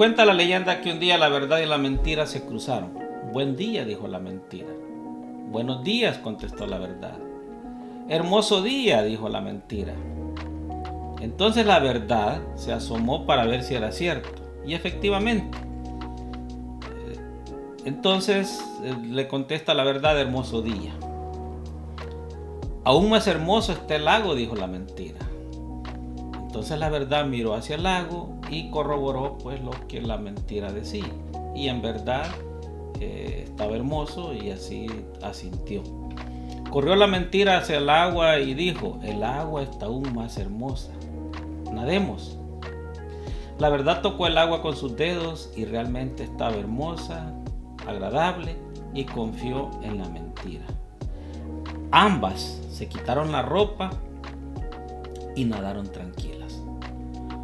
Cuenta la leyenda que un día la verdad y la mentira se cruzaron. Buen día, dijo la mentira. Buenos días, contestó la verdad. Hermoso día, dijo la mentira. Entonces la verdad se asomó para ver si era cierto. Y efectivamente. Entonces le contesta la verdad, hermoso día. Aún más hermoso está el lago, dijo la mentira. Entonces la verdad miró hacia el lago y corroboró pues lo que la mentira decía. Y en verdad estaba hermoso y así asintió. Corrió la mentira hacia el agua y dijo, el agua está aún más hermosa. Nademos. La verdad tocó el agua con sus dedos y realmente estaba hermosa, agradable, y confió en la mentira. Ambas se quitaron la ropa y nadaron tranquilas.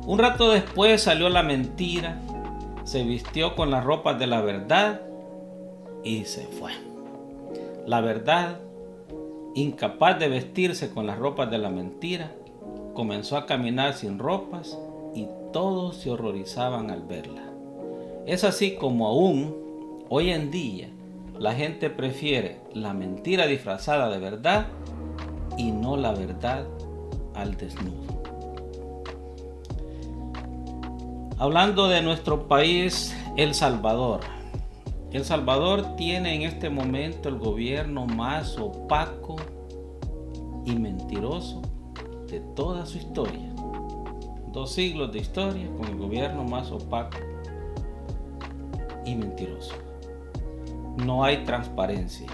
Un rato después salió la mentira, se vistió con las ropas de la verdad y se fue. La verdad, incapaz de vestirse con las ropas de la mentira, comenzó a caminar sin ropas y todos se horrorizaban al verla. Es así como aún hoy en día la gente prefiere la mentira disfrazada de verdad y no la verdad al desnudo. Hablando de nuestro país, El Salvador. El Salvador tiene en este momento el gobierno más opaco y mentiroso de toda su historia. 2 siglos de historia con el gobierno más opaco y mentiroso. No hay transparencia.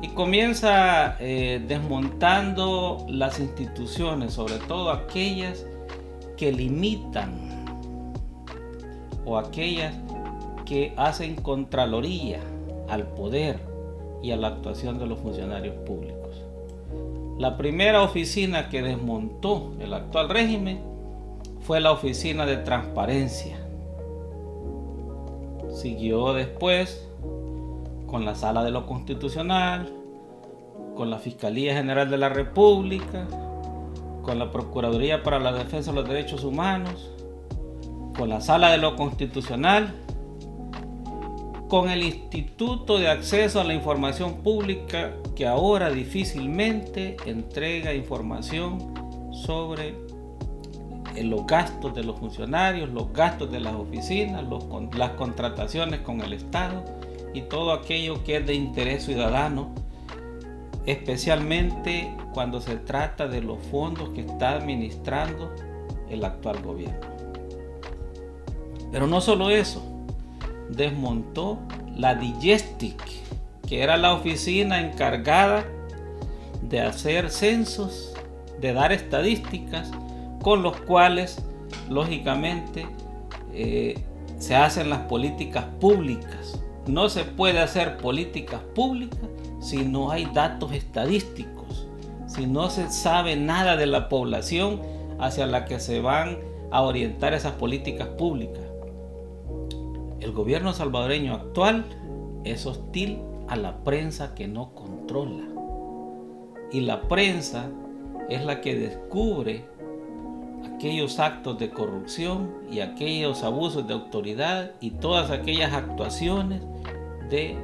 Y comienza desmontando las instituciones, sobre todo aquellas que limitan o aquellas que hacen contraloría al poder y a la actuación de los funcionarios públicos. La primera oficina que desmontó el actual régimen fue la Oficina de Transparencia. Siguió después con la Sala de lo Constitucional, con la Fiscalía General de la República, con la Procuraduría para la Defensa de los Derechos Humanos, con la Sala de lo Constitucional, con el Instituto de Acceso a la Información Pública, que ahora difícilmente entrega información sobre los gastos de los funcionarios, los gastos de las oficinas, las contrataciones con el Estado y todo aquello que es de interés ciudadano, especialmente cuando se trata de los fondos que está administrando el actual gobierno. Pero no solo eso, desmontó la Digestic, que era la oficina encargada de hacer censos, de dar estadísticas, con los cuales lógicamente se hacen las políticas públicas. No se puede hacer políticas públicas si no hay datos estadísticos, si no se sabe nada de la población hacia la que se van a orientar esas políticas públicas. El gobierno salvadoreño actual es hostil a la prensa que no controla. Y la prensa es la que descubre aquellos actos de corrupción y aquellos abusos de autoridad y todas aquellas actuaciones de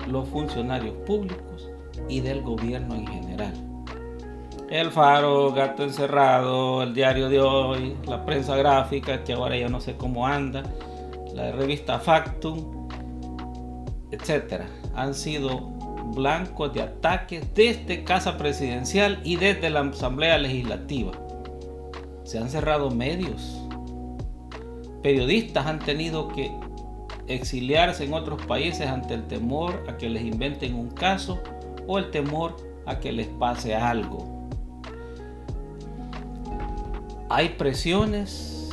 los funcionarios públicos y del gobierno en general. El Faro, Gato Encerrado, el Diario de Hoy, la prensa gráfica, que ahora ya no sé cómo anda, la revista Factum, etcétera, han sido blancos de ataques desde Casa Presidencial y desde la Asamblea Legislativa. Se han cerrado medios. Periodistas han tenido que exiliarse en otros países ante el temor a que les inventen un caso o el temor a que les pase algo. Hay presiones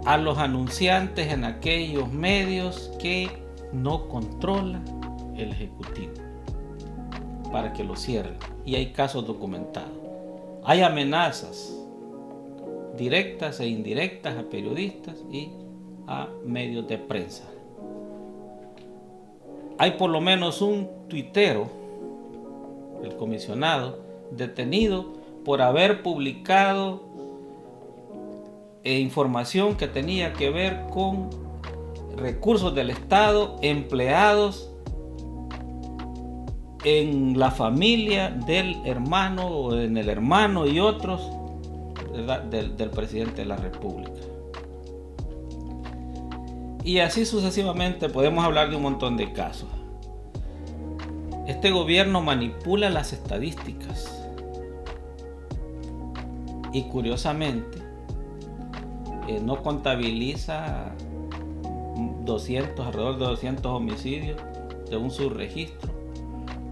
a los anunciantes en aquellos medios que no controla el Ejecutivo para que lo cierren, y hay casos documentados. Hay amenazas directas e indirectas a periodistas y a medios de prensa. Hay por lo menos un tuitero, el comisionado, detenido por haber publicado información que tenía que ver con recursos del Estado empleados en la familia del hermano o en el hermano y otros, ¿verdad?, del presidente de la República. Y así sucesivamente podemos hablar de un montón de casos. Este gobierno manipula las estadísticas y curiosamente no contabiliza alrededor de 200 homicidios de un subregistro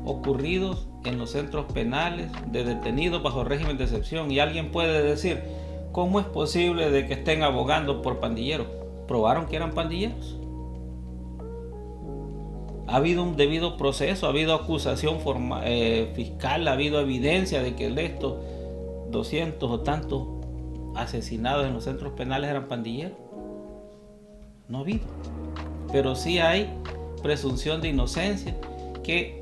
ocurridos en los centros penales de detenidos bajo régimen de excepción. Y alguien puede decir, ¿cómo es posible de que estén abogando por pandilleros? ¿Probaron que eran pandilleros? Ha habido un debido proceso, ha habido acusación fiscal, ha habido evidencia de que estos 200 o tantos asesinados en los centros penales eran pandilleros. No ha habido. Pero sí hay presunción de inocencia que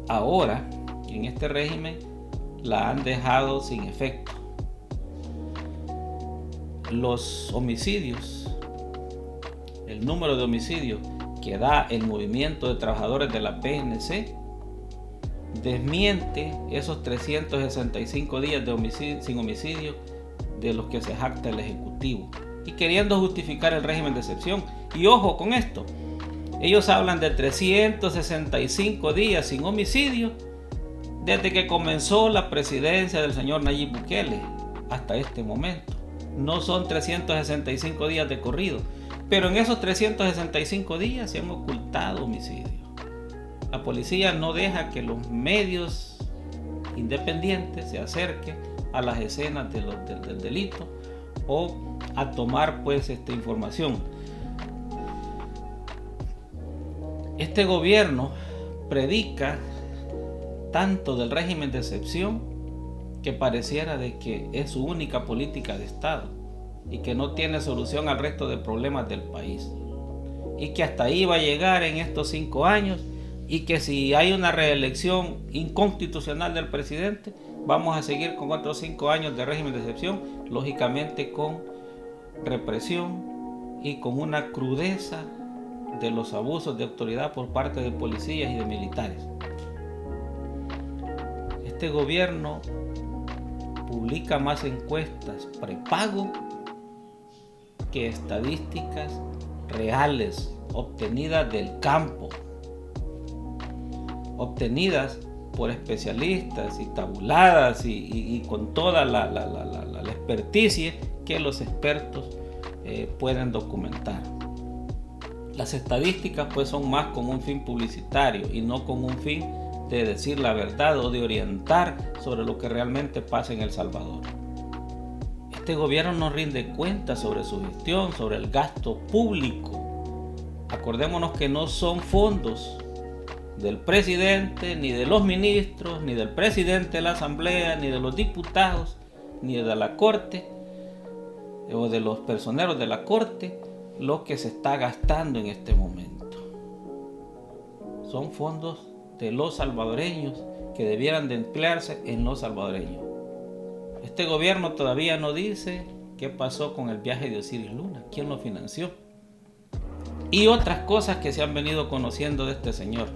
ahora en este régimen la han dejado sin efecto. Los homicidios, el número de homicidios que da el movimiento de trabajadores de la PNC desmiente esos 365 días de homicidio, sin homicidio de los que se jacta el Ejecutivo, y queriendo justificar el régimen de excepción. Y ojo con esto, ellos hablan de 365 días sin homicidio desde que comenzó la presidencia del señor Nayib Bukele hasta este momento. No son 365 días de corrido, pero en esos 365 días se han ocultado homicidios. La policía no deja que los medios independientes se acerquen a las escenas del delito o a tomar información. Este gobierno predica tanto del régimen de excepción que pareciera de que es su única política de Estado y que no tiene solución al resto de problemas del país, y que hasta ahí va a llegar en estos 5 años, y que si hay una reelección inconstitucional del presidente, vamos a seguir con otros 5 años de régimen de excepción, lógicamente con represión y con una crudeza de los abusos de autoridad por parte de policías y de militares. Este gobierno publica más encuestas prepago que estadísticas reales obtenidas del campo, obtenidas por especialistas y tabuladas y con toda la experticia que los expertos pueden documentar. Las estadísticas pues son más con un fin publicitario y no con un fin de decir la verdad o de orientar sobre lo que realmente pasa en El Salvador. Este gobierno no rinde cuentas sobre su gestión, sobre el gasto público. Acordémonos que no son fondos del presidente, ni de los ministros, ni del presidente de la Asamblea, ni de los diputados, ni de la Corte o de los personeros de la Corte, lo que se está gastando en este momento. Son fondos de los salvadoreños que debieran de emplearse en los salvadoreños. Este gobierno todavía no dice qué pasó con el viaje de Osiris Luna, quién lo financió y otras cosas que se han venido conociendo de este señor.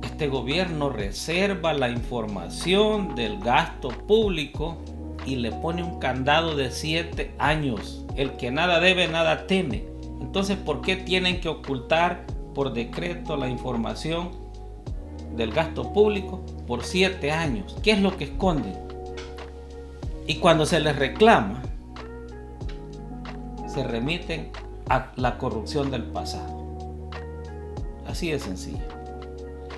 Este gobierno reserva la información del gasto público y le pone un candado de 7 años. El que nada debe, nada teme. Entonces, ¿por qué tienen que ocultar por decreto la información del gasto público por 7 años? ¿Qué es lo que esconden? Y cuando se les reclama, se remiten a la corrupción del pasado. Así de sencillo.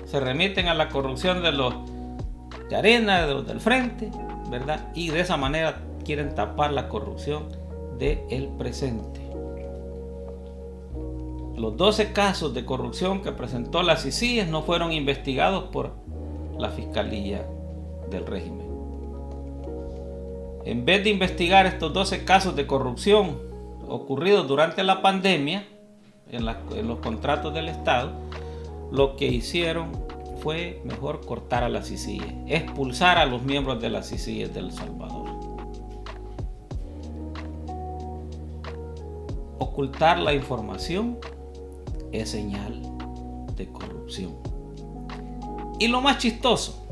Se remiten a la corrupción de los de Arena, de los del Frente, ¿verdad? Y de esa manera quieren tapar la corrupción del presente. Los 12 casos de corrupción que presentó la CICIG no fueron investigados por la Fiscalía del régimen. En vez de investigar estos 12 casos de corrupción ocurridos durante la pandemia en los contratos del Estado, lo que hicieron fue mejor cortar a la CICIG, expulsar a los miembros de la CICIG del Salvador. ocultar la información es señal de corrupción. Y lo más chistoso,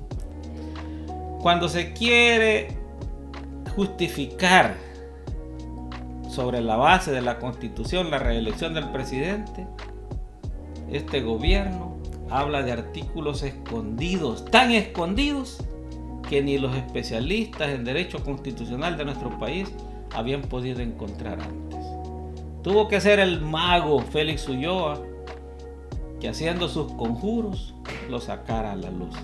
cuando se quiere justificar sobre la base de la Constitución la reelección del presidente, este gobierno habla de artículos escondidos, tan escondidos que ni los especialistas en derecho constitucional de nuestro país habían podido encontrar antes. Tuvo que ser el mago Félix Ulloa que, haciendo sus conjuros, lo sacara a la luz.